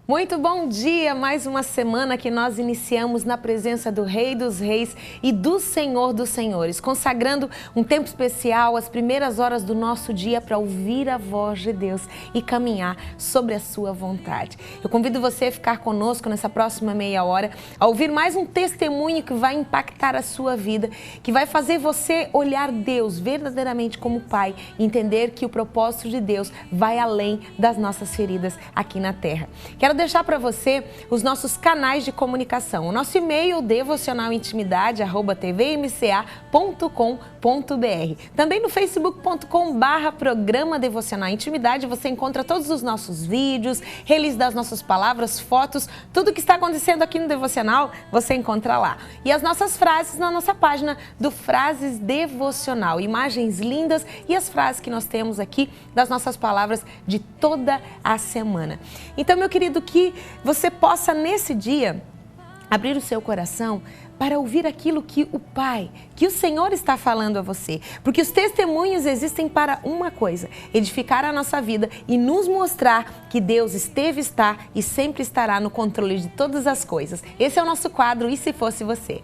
Muito bom dia, mais uma semana que nós iniciamos na presença do Rei dos Reis e do Senhor dos Senhores, consagrando um tempo especial, as primeiras horas do nosso dia para ouvir a voz de Deus e caminhar sobre a sua vontade. Eu convido você a ficar conosco nessa próxima meia hora, a ouvir mais um testemunho que vai impactar a sua vida, que vai fazer você olhar Deus verdadeiramente como Pai e entender que o propósito de Deus vai além das nossas feridas aqui na terra. Quero deixar para você os nossos canais de comunicação. O nosso e-mail devocionalintimidade@tvmca.com.br. Também no facebook.com/programa Devocional Intimidade você encontra todos os nossos vídeos, release das nossas palavras, fotos, tudo que está acontecendo aqui no Devocional você encontra lá. E as nossas frases na nossa página do Frases Devocional, imagens lindas e as frases que nós temos aqui das nossas palavras de toda a semana. Então, meu querido, que você possa nesse dia abrir o seu coração para ouvir aquilo que o Pai, que o Senhor está falando a você. Porque os testemunhos existem para uma coisa, edificar a nossa vida e nos mostrar que Deus esteve, está e sempre estará no controle de todas as coisas. Esse é o nosso quadro E Se Fosse Você?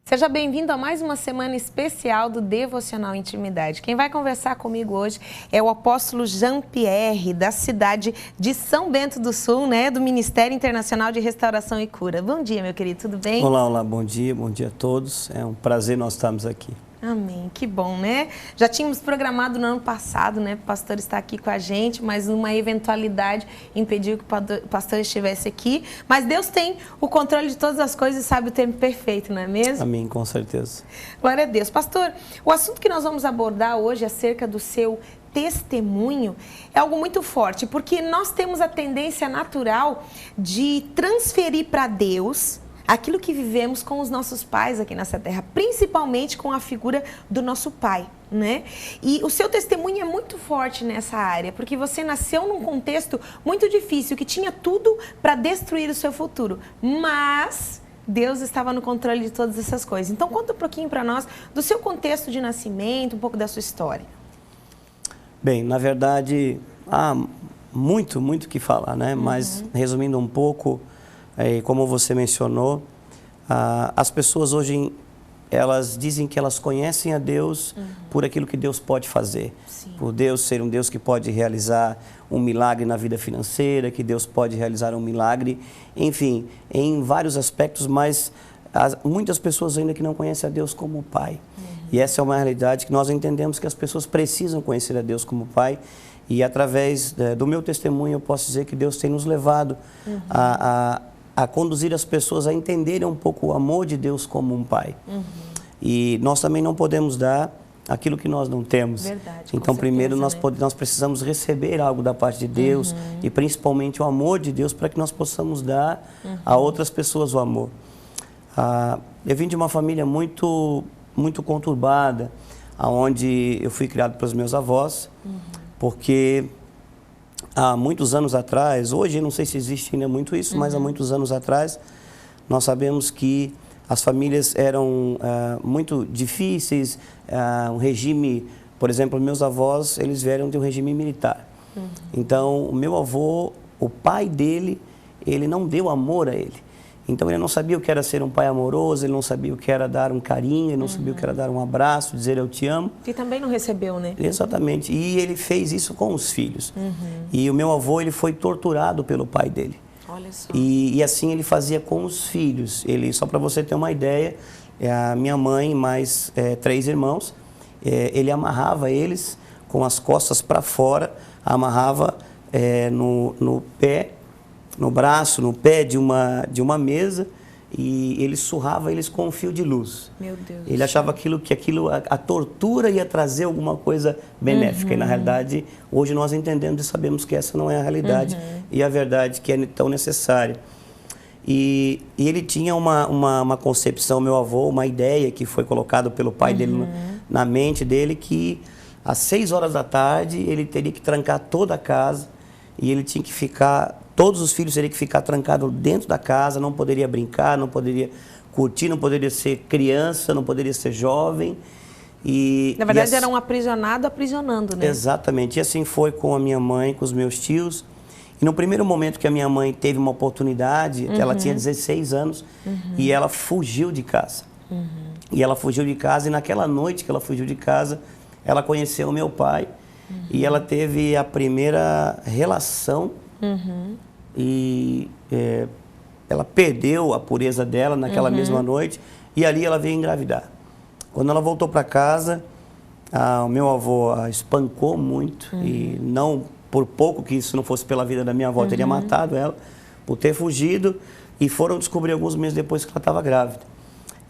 Seja bem-vindo a mais uma semana especial do Devocional Intimidade. Quem vai conversar comigo hoje é o apóstolo Jean-Pierre, da cidade de São Bento do Sul, né, do Ministério Internacional de Restauração e Cura. Bom dia, meu querido, tudo bem? Olá, bom dia a todos. É um prazer nós estarmos aqui. Amém, que bom, né? Já tínhamos programado no ano passado, né, para o pastor estar aqui com a gente, mas uma eventualidade impediu que o pastor estivesse aqui. Mas Deus tem o controle de todas as coisas e sabe o tempo perfeito, não é mesmo? Amém, com certeza. Glória a Deus. Pastor, o assunto que nós vamos abordar hoje acerca do seu testemunho é algo muito forte, porque nós temos a tendência natural de transferir para Deus aquilo que vivemos com os nossos pais aqui nessa terra, principalmente com a figura do nosso pai, né? E o seu testemunho é muito forte nessa área, porque você nasceu num contexto muito difícil, que tinha tudo para destruir o seu futuro, mas Deus estava no controle de todas essas coisas. Então conta um pouquinho para nós do seu contexto de nascimento, um pouco da sua história. Bem, na verdade, há muito o que falar, né? Mas resumindo um pouco, como você mencionou, as pessoas hoje, elas dizem que elas conhecem a Deus por aquilo que Deus pode fazer. Sim. Por Deus ser um Deus que pode realizar um milagre na vida financeira, que Deus pode realizar um milagre, enfim, em vários aspectos, mas muitas pessoas ainda que não conhecem a Deus como Pai. E essa é uma realidade que nós entendemos que as pessoas precisam conhecer a Deus como Pai. E através do meu testemunho eu posso dizer que Deus tem nos levado a conduzir as pessoas a entenderem um pouco o amor de Deus como um Pai. E nós também não podemos dar aquilo que nós não temos. Verdade, então, primeiro, certeza, nós precisamos receber algo da parte de Deus e principalmente o amor de Deus para que nós possamos dar a outras pessoas o amor. Eu vim de uma família muito conturbada, onde eu fui criado pelos meus avós, porque há muitos anos atrás, hoje não sei se existe ainda muito isso, mas há muitos anos atrás, nós sabemos que as famílias eram muito difíceis, um regime, por exemplo, meus avós, eles vieram de um regime militar. Então, o meu avô, o pai dele, ele não deu amor a ele. Então, ele não sabia o que era ser um pai amoroso, ele não sabia o que era dar um carinho, ele não sabia o que era dar um abraço, dizer eu te amo. E também não recebeu, né? Exatamente. E ele fez isso com os filhos. E o meu avô, ele foi torturado pelo pai dele. Olha só. E assim ele fazia com os filhos. Ele, só para você ter uma ideia, a minha mãe mais 3 irmãos, ele amarrava eles com as costas para fora, amarrava no pé, no braço, no pé de uma mesa, e ele surrava eles com um fio de luz. Meu Deus. Ele achava que a tortura ia trazer alguma coisa benéfica. E na realidade, hoje nós entendemos e sabemos que essa não é a realidade e a verdade que é tão necessária. E ele tinha uma concepção, meu avô, uma ideia que foi colocada pelo pai dele na mente dele, que às 6 horas da tarde ele teria que trancar toda a casa e ele tinha que ficar, todos os filhos teriam que ficar trancados dentro da casa, não poderia brincar, não poderia curtir, não poderia ser criança, não poderia ser jovem. Na verdade, era um aprisionado aprisionando, né? Exatamente. E assim foi com a minha mãe, com os meus tios. E no primeiro momento que a minha mãe teve uma oportunidade, que ela tinha 16 anos, e ela fugiu de casa. E ela fugiu de casa, e naquela noite que ela fugiu de casa, ela conheceu o meu pai. E ela teve a primeira relação. E ela perdeu a pureza dela naquela mesma noite. E ali ela veio engravidar. Quando ela voltou para casa, o meu avô a espancou muito. E não por pouco que isso não fosse pela vida da minha avó, teria matado ela por ter fugido. E foram descobrir alguns meses depois que ela estava grávida.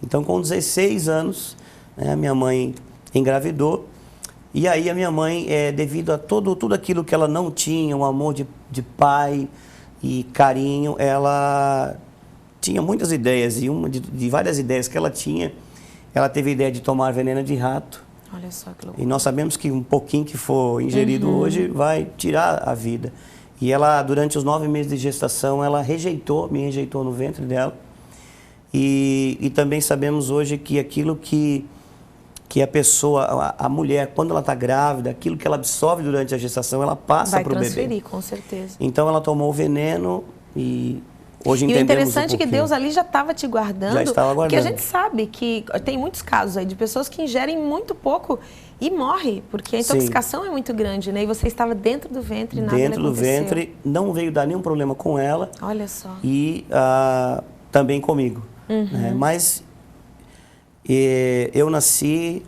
Então, com 16 anos, né, minha mãe engravidou. E aí a minha mãe, devido a tudo aquilo que ela não tinha, um amor de pai e carinho, ela tinha muitas ideias. E uma de várias ideias que ela tinha, ela teve a ideia de tomar veneno de rato. Olha só que loucura. E nós sabemos que um pouquinho que for ingerido hoje vai tirar a vida. E ela, durante os 9 meses de gestação, ela me rejeitou no ventre dela. E também sabemos hoje que aquilo que a pessoa, a mulher, quando ela está grávida, aquilo que ela absorve durante a gestação, ela passa para o bebê. Vai transferir, com certeza. Então ela tomou o veneno e hoje entendemos o interessante é que Deus ali já estava te guardando. Já estava guardando. Porque a gente sabe que tem muitos casos aí de pessoas que ingerem muito pouco e morrem, porque a intoxicação é muito grande, né? E você estava dentro do ventre e nada aconteceu. Dentro do ventre, não veio dar nenhum problema com ela. Olha só. E também comigo. Né? Mas eu nasci,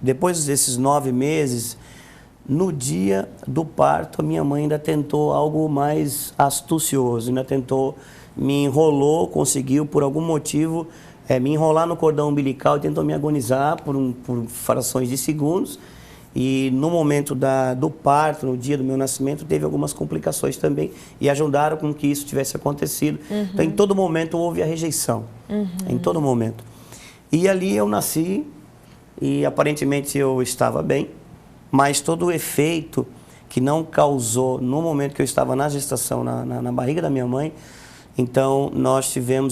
depois desses 9 meses, no dia do parto, a minha mãe ainda tentou algo mais astucioso, ainda tentou, me enrolou, conseguiu, por algum motivo, me enrolar no cordão umbilical e tentou me agonizar por frações de segundos. E no momento do parto, no dia do meu nascimento, teve algumas complicações também e ajudaram com que isso tivesse acontecido. Então, em todo momento, houve a rejeição. Em todo momento. E ali eu nasci e aparentemente eu estava bem, mas todo o efeito que não causou no momento que eu estava na gestação, na barriga da minha mãe, então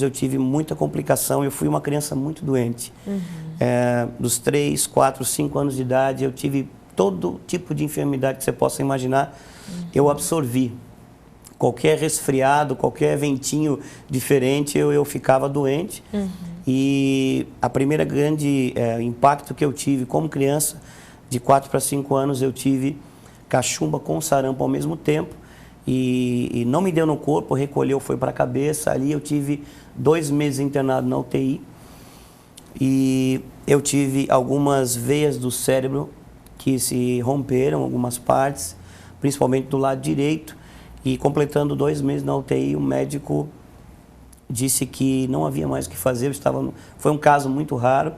eu tive muita complicação, eu fui uma criança muito doente. Dos 3, 4, 5 anos de idade, eu tive todo tipo de enfermidade que você possa imaginar, eu absorvi. Qualquer resfriado, qualquer ventinho diferente, eu ficava doente. E a primeira grande impacto que eu tive como criança, de 4 para 5 anos, eu tive cachumba com sarampo ao mesmo tempo. E não me deu no corpo, recolheu, foi para a cabeça. Ali eu tive 2 meses internado na UTI. E eu tive algumas veias do cérebro que se romperam, algumas partes, principalmente do lado direito. E completando 2 meses na UTI, o médico disse que não havia mais o que fazer. Foi um caso muito raro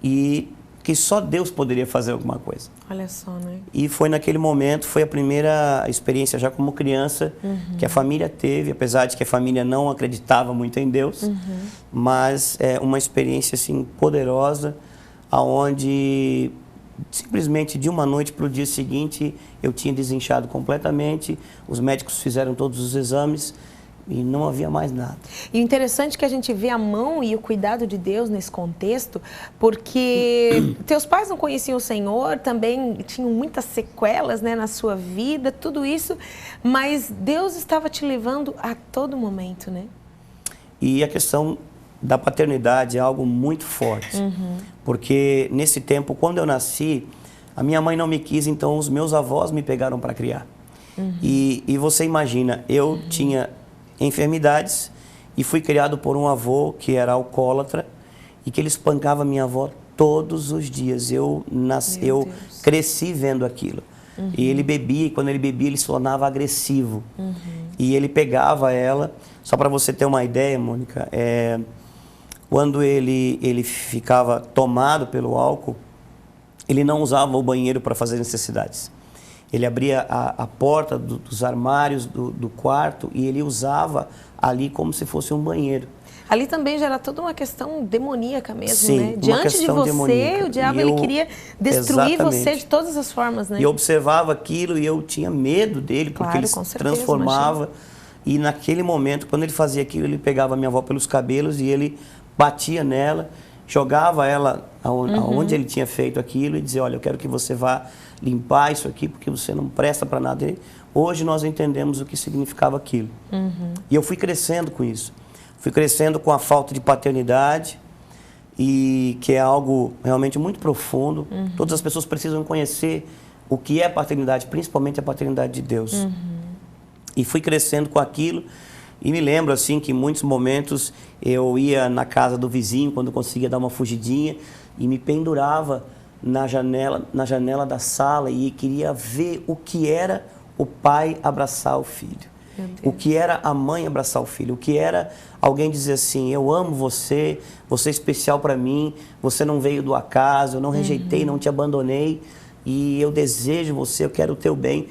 e que só Deus poderia fazer alguma coisa. Olha só, né? E foi naquele momento, foi a primeira experiência já como criança que a família teve, apesar de que a família não acreditava muito em Deus, mas uma experiência assim poderosa, aonde simplesmente de uma noite para o dia seguinte eu tinha desinchado completamente, os médicos fizeram todos os exames e não havia mais nada. E o interessante é que a gente vê a mão e o cuidado de Deus nesse contexto, porque teus pais não conheciam o Senhor, também tinham muitas sequelas, né, na sua vida, tudo isso, mas Deus estava te levando a todo momento, né? E a questão da paternidade é algo muito forte, porque nesse tempo, quando eu nasci, a minha mãe não me quis, então os meus avós me pegaram para criar. E você imagina, eu tinha enfermidades e fui criado por um avô que era alcoólatra e que ele espancava minha avó todos os dias. Eu cresci vendo aquilo. E ele bebia, e quando ele bebia ele se tornava agressivo. E ele pegava ela, só para você ter uma ideia, Mônica, quando ele ficava tomado pelo álcool, ele não usava o banheiro para fazer necessidades. Ele abria a porta dos armários do quarto e ele usava ali como se fosse um banheiro. Ali também já era toda uma questão demoníaca mesmo, sim, né? Diante de você, demoníaca. O diabo ele queria destruir você de todas as formas, né? E eu observava aquilo e eu tinha medo dele, porque ele se transformava. E naquele momento, quando ele fazia aquilo, ele pegava a minha avó pelos cabelos e ele batia nela, jogava ela aonde ele tinha feito aquilo e dizia, olha, eu quero que você vá limpar isso aqui porque você não presta para nada. Hoje nós entendemos o que significava aquilo. E eu fui crescendo com isso. Fui crescendo com a falta de paternidade, e que é algo realmente muito profundo. Todas as pessoas precisam conhecer o que é paternidade, principalmente a paternidade de Deus. E fui crescendo com aquilo. E me lembro assim que em muitos momentos eu ia na casa do vizinho quando conseguia dar uma fugidinha e me pendurava na janela da sala e queria ver o que era o pai abraçar o filho. O que era a mãe abraçar o filho, o que era alguém dizer assim, eu amo você, você é especial para mim, você não veio do acaso, eu não rejeitei, não te abandonei e eu desejo você, eu quero o teu bem.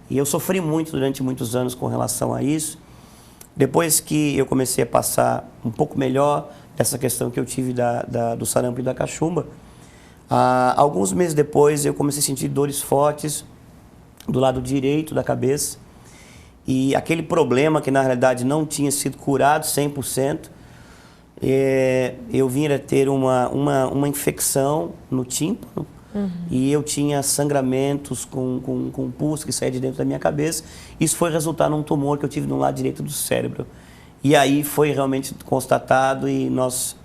E eu sofri muito durante muitos anos com relação a isso. Depois que eu comecei a passar um pouco melhor dessa questão que eu tive do sarampo e da cachumba, alguns meses depois eu comecei a sentir dores fortes do lado direito da cabeça. E aquele problema que na realidade não tinha sido curado 100%, eu vim a ter uma infecção no tímpano e eu tinha sangramentos com pus que saía de dentro da minha cabeça. Isso foi resultar num tumor que eu tive no lado direito do cérebro. E aí foi realmente constatado e nós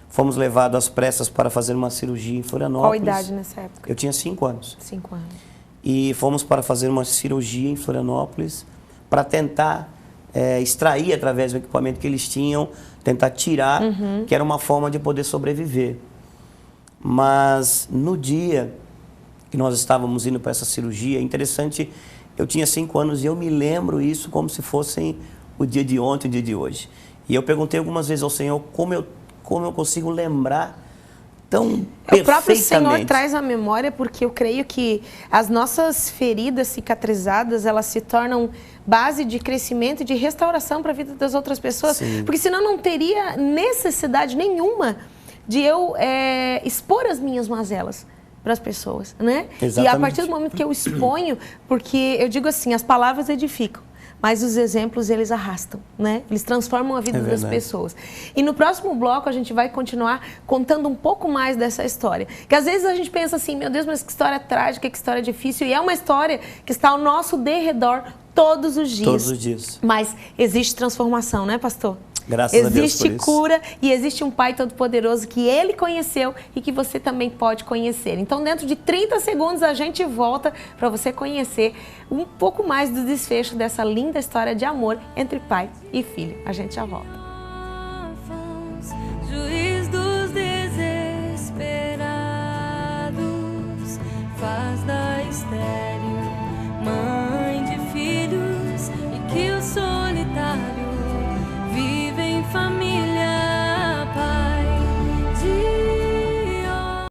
fomos levados às pressas para fazer uma cirurgia em Florianópolis. Qual idade nessa época? Eu tinha 5 anos. 5 anos. E fomos para fazer uma cirurgia em Florianópolis para tentar extrair através do equipamento que eles tinham, tentar tirar, que era uma forma de poder sobreviver. Mas no dia que nós estávamos indo para essa cirurgia, é interessante, eu tinha 5 anos e eu me lembro isso como se fossem o dia de ontem e o dia de hoje. E eu perguntei algumas vezes ao Senhor como eu consigo lembrar tão perfeitamente. O próprio Senhor traz a memória, porque eu creio que as nossas feridas cicatrizadas, elas se tornam base de crescimento e de restauração para a vida das outras pessoas. Sim. Porque senão não teria necessidade nenhuma de eu expor as minhas mazelas para as pessoas, né? Exatamente. E a partir do momento que eu exponho, porque eu digo assim, as palavras edificam, mas os exemplos, eles arrastam, né? Eles transformam a vida das pessoas. E no próximo bloco, a gente vai continuar contando um pouco mais dessa história. Que às vezes a gente pensa assim, meu Deus, mas que história trágica, que história difícil. E é uma história que está ao nosso derredor todos os dias. Todos os dias. Mas existe transformação, né, pastor? Graças a Deus por existe isso. cura e existe um Pai Todo-Poderoso que Ele conheceu e que você também pode conhecer. Então, dentro de 30 segundos, a gente volta para você conhecer um pouco mais do desfecho dessa linda história de amor entre pai e filho. A gente já volta.